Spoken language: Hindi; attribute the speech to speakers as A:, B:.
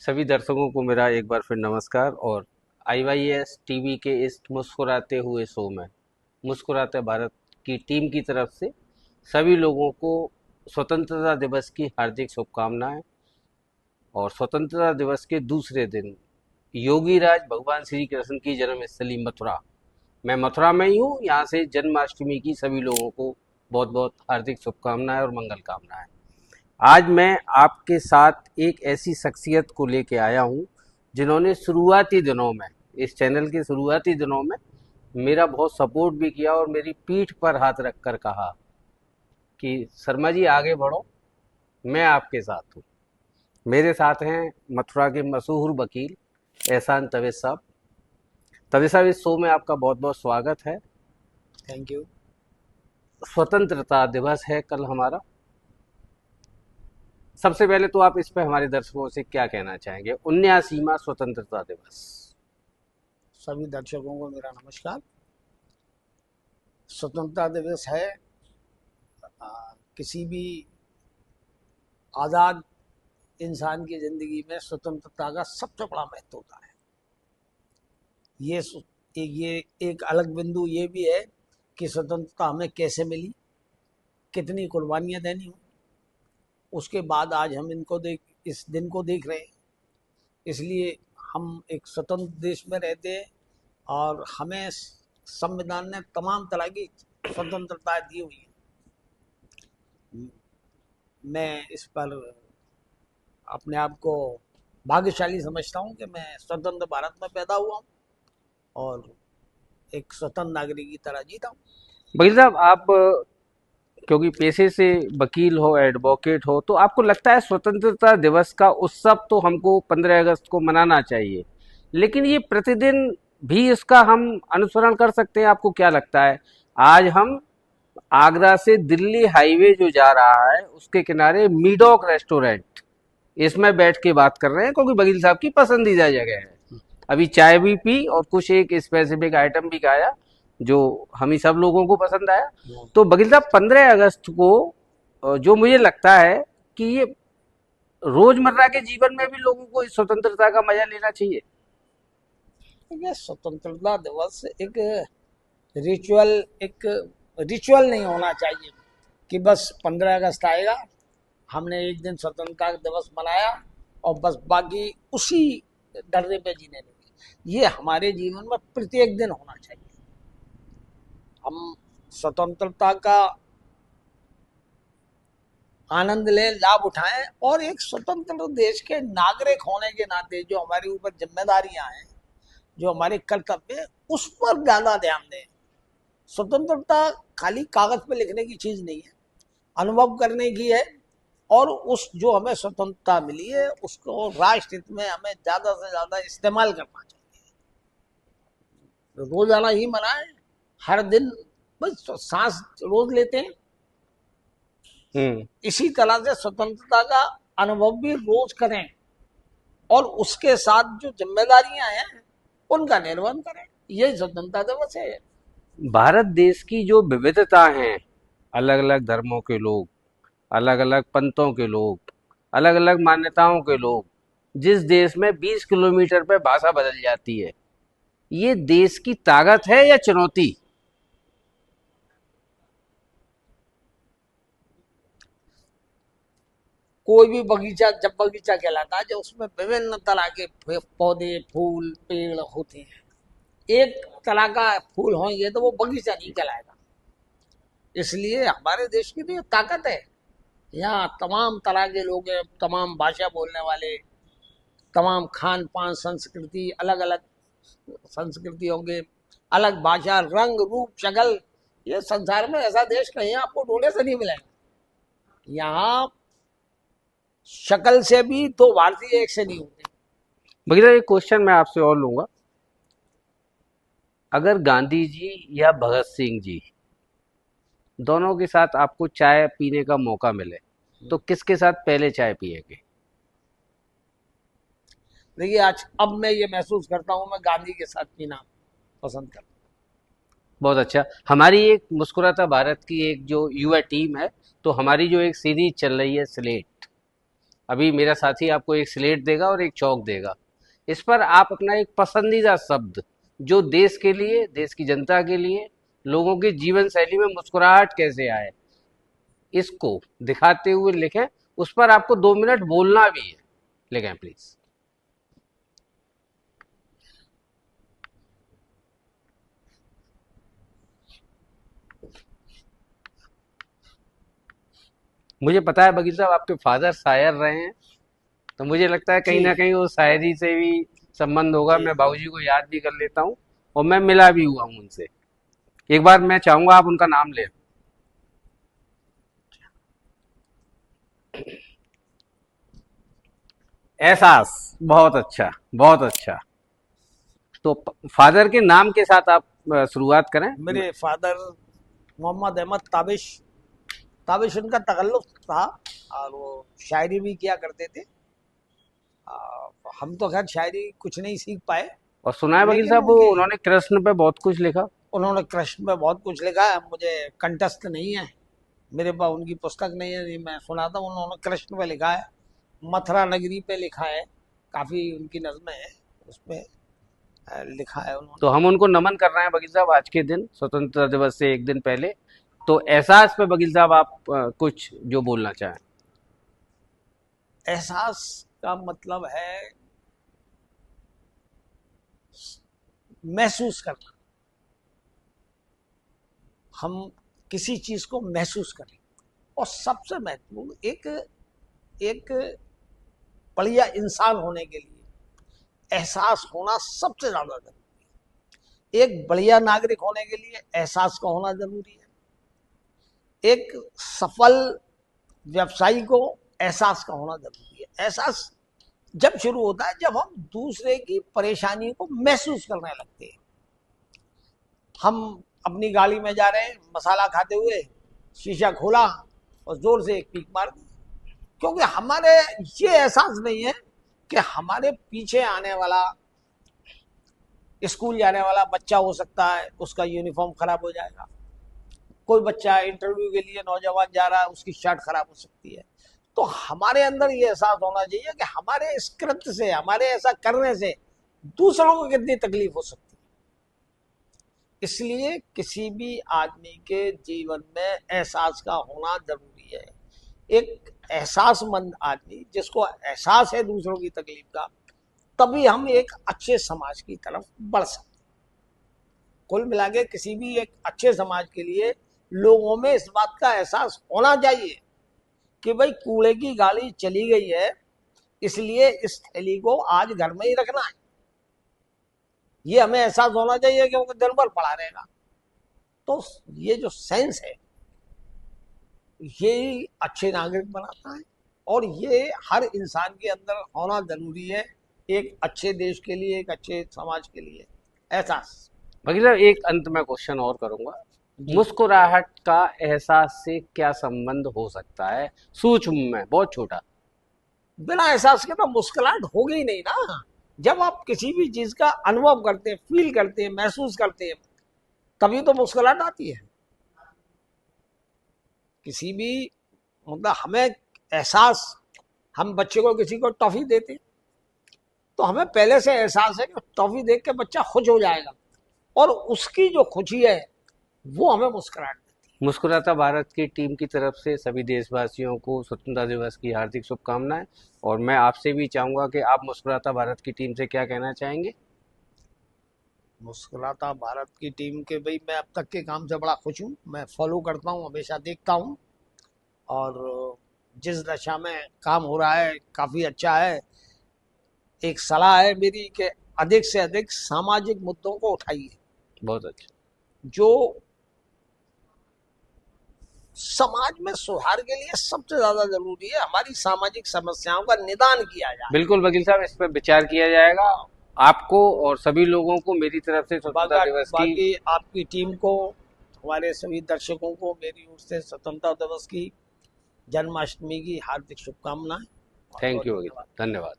A: सभी दर्शकों को मेरा एक बार फिर नमस्कार। और IYS टीवी के इस मुस्कुराते हुए शो में मुस्कुराते भारत की टीम की तरफ से सभी लोगों को स्वतंत्रता दिवस की हार्दिक शुभकामनाएं। और स्वतंत्रता दिवस के दूसरे दिन योगी राज भगवान श्री कृष्ण की जन्मस्थली मथुरा, मैं मथुरा में ही हूँ। यहाँ से जन्माष्टमी की सभी लोगों को बहुत बहुत हार्दिक शुभकामनाएं और मंगल कामनाएं। आज मैं आपके साथ एक ऐसी शख्सियत को लेके आया हूँ जिन्होंने शुरुआती दिनों में, इस चैनल के शुरुआती दिनों में मेरा बहुत सपोर्ट भी किया और मेरी पीठ पर हाथ रख कर कहा कि शर्मा जी आगे बढ़ो, मैं आपके साथ हूँ। मेरे साथ हैं मथुरा के मशहूर वकील एहसान तवेज साहब। तवेज साहब, इस शो में आपका बहुत बहुत स्वागत है।
B: Thank you.
A: स्वतंत्रता दिवस है कल हमारा। सबसे पहले तो आप इस पे हमारे दर्शकों से क्या कहना चाहेंगे? 79वां स्वतंत्रता दिवस।
B: सभी दर्शकों को मेरा नमस्कार। स्वतंत्रता दिवस है किसी भी आज़ाद इंसान की ज़िंदगी में स्वतंत्रता का सबसे बड़ा महत्व होता है। ये एक अलग बिंदु ये भी है कि स्वतंत्रता हमें कैसे मिली, कितनी कुर्बानियाँ देनी हुई, उसके बाद आज हम इस दिन को देख रहे हैं। इसलिए हम एक स्वतंत्र देश में रहते हैं और हमें संविधान ने तमाम तरह की स्वतंत्रता दी हुई है। मैं इस पर अपने आप को भाग्यशाली समझता हूँ कि मैं स्वतंत्र भारत में पैदा हुआ हूँ और एक स्वतंत्र नागरिक की तरह जीता हूँ।
A: वकील साहब, आप क्योंकि पेशे से वकील हो, एडवोकेट हो, तो आपको लगता है स्वतंत्रता दिवस का उत्सव तो हमको 15 अगस्त को मनाना चाहिए, लेकिन ये प्रतिदिन भी इसका हम अनुसरण कर सकते हैं? आपको क्या लगता है? आज हम आगरा से दिल्ली हाईवे जो जा रहा है उसके किनारे मीडॉक रेस्टोरेंट, इसमें बैठ के बात कर रहे हैं क्योंकि वकील साहब की पसंदीदा जगह है। अभी चाय भी पी और कुछ एक स्पेसिफिक आइटम भी खाया जो हम ही सब लोगों को पसंद आया। तो वकील साहब, 15 अगस्त को जो मुझे लगता है कि ये रोजमर्रा के जीवन में भी लोगों को इस स्वतंत्रता का मजा लेना चाहिए।
B: ये स्वतंत्रता दिवस एक रिचुअल नहीं होना चाहिए कि बस 15 अगस्त आएगा, हमने एक दिन स्वतंत्रता दिवस मनाया और बस बाकी उसी डर्रे पे जीने लगे। ये हमारे जीवन में प्रत्येक दिन होना चाहिए। हम स्वतंत्रता का आनंद लें, लाभ उठाएं और एक स्वतंत्र देश के नागरिक होने के नाते जो हमारे ऊपर जिम्मेदारियां हैं, जो हमारे कर्तव्य है, उस पर ज्यादा ध्यान दें। स्वतंत्रता खाली कागज पे लिखने की चीज नहीं है, अनुभव करने की है। और उस जो हमें स्वतंत्रता मिली है उसको राष्ट्र हित में हमें ज्यादा से ज्यादा इस्तेमाल करना चाहिए। रोजाना ही मनाएं, हर दिन बस सांस रोज लेते हैं, इसी तरह से स्वतंत्रता का अनुभव भी रोज करें और उसके साथ जो जिम्मेदारियां हैं उनका निर्वहन करें। यही स्वतंत्रता दिवस है।
A: भारत देश की जो विविधता है, अलग अलग धर्मों के लोग, अलग अलग पंथों के लोग, अलग अलग मान्यताओं के लोग, जिस देश में 20 किलोमीटर पे भाषा बदल जाती है, ये देश की ताकत है या चुनौती?
B: कोई भी बगीचा जब बगीचा कहलाता है, जो उसमें विभिन्न तरह के पौधे, फूल, पेड़ होते हैं। एक तरह का फूल होंगे तो वो बगीचा नहीं कहलाएगा। इसलिए हमारे देश की तो ये ताकत है। यहाँ तमाम तरह के लोग हैं, तमाम भाषा बोलने वाले, तमाम खान पान संस्कृति, अलग अलग संस्कृतियों के अलग भाषा, रंग रूप शक्ल। ये संसार में ऐसा देश कहीं आपको ढूंढने से नहीं मिलेगा। यहाँ शक्ल से भी दो भारतीय एक से नहीं होते।
A: भैया, एक क्वेश्चन मैं आपसे और लूंगा। अगर गांधी जी या भगत सिंह जी दोनों के साथ आपको चाय पीने का मौका मिले तो किसके साथ पहले चाय पिएंगे?
B: देखिए, आज अब मैं ये महसूस करता हूँ, मैं गांधी के साथ पीना पसंद करता हूँ।
A: बहुत अच्छा। हमारी एक मुस्कुराता भारत की एक जो युवा टीम है, तो हमारी जो एक सीरीज चल रही है स्लेट, अभी मेरा साथी आपको एक स्लेट देगा और एक चौक देगा। इस पर आप अपना एक पसंदीदा शब्द जो देश के लिए, देश की जनता के लिए, लोगों की जीवन शैली में मुस्कुराहट कैसे आए, इसको दिखाते हुए लिखें। उस पर आपको 2 मिनट बोलना भी है। लिखें प्लीज। मुझे पता है वकील साहब आपके फादर शायर रहे हैं, तो मुझे लगता है कहीं
B: जी
A: ना कहीं वो शायरी से भी संबंध होगा।
B: जी
A: मैं
B: जी।
A: बाबूजी को याद भी कर लेता हूँ और मैं मिला भी हुआ हूँ उनसे। एक बार मैं चाहूंगा आप उनका नाम लें। एहसास। बहुत अच्छा, बहुत अच्छा। तो फादर के नाम के साथ आप शुरुआत करें।
B: मेरे फादर मोहम्मद अहमद ताबिश, ताबिश उनका तकल्लुफ था, और वो शायरी भी किया करते थे। हम तो खैर शायरी कुछ नहीं सीख पाए,
A: और सुना है वकील
B: लेकिन
A: साहब वो
B: उनकी,
A: उन्होंने कृष्ण पे बहुत कुछ लिखा।
B: उन्होंने कृष्ण में बहुत कुछ लिखा है। मुझे कंठस्थ नहीं है, मेरे पास उनकी पुस्तक नहीं है, नहीं मैं सुनाता हूँ। उन्होंने कृष्ण पे लिखा है, मथुरा नगरी पे लिखा है, काफ़ी उनकी नज़में हैं उसमें, लिखा है
A: तो
B: उन्होंने।
A: हम उनको नमन कर रहे हैं वकील साहब आज के दिन, स्वतंत्रता दिवस से एक दिन पहले। तो एहसास पे वकील साहब आप कुछ जो बोलना चाहें।
B: एहसास का मतलब है महसूस करना। हम किसी चीज को महसूस करें, और सबसे महत्वपूर्ण एक एक बढ़िया इंसान होने के लिए एहसास होना सबसे ज्यादा जरूरी है। एक बढ़िया नागरिक होने के लिए एहसास का होना जरूरी है। एक सफल व्यवसायी को एहसास का होना जरूरी है। एहसास जब शुरू होता है जब हम दूसरे की परेशानी को महसूस करने लगते हैं। हम अपनी गाड़ी में जा रहे हैं, मसाला खाते हुए शीशा खोला और जोर से एक पीक मार दी, क्योंकि हमारे ये एहसास नहीं है कि हमारे पीछे आने वाला, स्कूल जाने वाला बच्चा हो सकता है, उसका यूनिफॉर्म खराब हो जाएगा। कोई बच्चा इंटरव्यू के लिए नौजवान जा रहा है, उसकी शर्ट खराब हो सकती है। तो हमारे अंदर ये एहसास होना चाहिए कि हमारे इस कृत्य से, हमारे ऐसा करने से दूसरों को कितनी तकलीफ हो सकती है। इसलिए किसी भी आदमी के जीवन में एहसास का होना जरूरी है। एक एहसासमंद आदमी जिसको एहसास है दूसरों की तकलीफ का, तभी हम एक अच्छे समाज की तरफ बढ़ सकते हैं। कुल मिला के किसी भी एक अच्छे समाज के लिए लोगों में इस बात का एहसास होना चाहिए कि भाई कूड़े की गाड़ी चली गई है, इसलिए इस थैली को आज घर में ही रखना है। ये हमें एहसास होना चाहिए, क्योंकि दिन भर पड़ा रहेगा। तो ये जो सेंस है, यही अच्छे नागरिक बनाता है, और ये हर इंसान के अंदर होना जरूरी है, एक अच्छे देश के लिए, एक अच्छे समाज के लिए। एहसास।
A: वकील साहब एक अंत में क्वेश्चन और करूंगा।
B: जी।
A: मुस्कुराहट का एहसास से क्या संबंध हो सकता है, सूक्ष्म में, बहुत छोटा।
B: बिना एहसास के तो मुस्कुराहट होगी ही नहीं ना। जब आप किसी भी चीज का अनुभव करते हैं, फील करते हैं, महसूस करते हैं, तभी तो मुस्कुराहट आती है। किसी भी, मतलब हमें एहसास, हम बच्चे को किसी को टॉफी देते हैं, तो हमें पहले से एहसास है कि टॉफी देख के बच्चा खुश हो जाएगा, और उसकी जो खुशी है वो हमें मुस्कुराहट देती
A: मुस्कुराता भारत की टीम की तरफ से सभी देशवासियों को स्वतंत्रता दिवस की हार्दिक शुभकामनाएं। और मैं आपसे भी चाहूंगा कि आप मुस्कुराता भारत की टीम से क्या कहना चाहेंगे।
B: है। मुस्कुराता भारत की टीम के, भाई मैं अब तक के काम से बड़ा खुश हूँ, मैं फॉलो करता हूँ, हमेशा देखता हूँ, और जिस दशा में काम हो रहा है काफी अच्छा है। एक सलाह है मेरी कि अधिक से अधिक सामाजिक मुद्दों को उठाइए,
A: बहुत अच्छा।
B: जो समाज में सुधार के लिए सबसे ज्यादा जरूरी है। हमारी सामाजिक समस्याओं का निदान किया जाए।
A: बिल्कुल वकील साहब, इस पर विचार किया जाएगा। आपको और सभी लोगों को मेरी तरफ से स्वतंत्रता दिवस की।
B: बाकी आपकी टीम को, हमारे सभी दर्शकों को मेरी ओर से स्वतंत्रता दिवस की, जन्माष्टमी की हार्दिक शुभकामनाएं। बहुत
A: थैंक
B: बहुत
A: यू वकील
B: धन्यवाद।
A: साहब, धन्यवाद।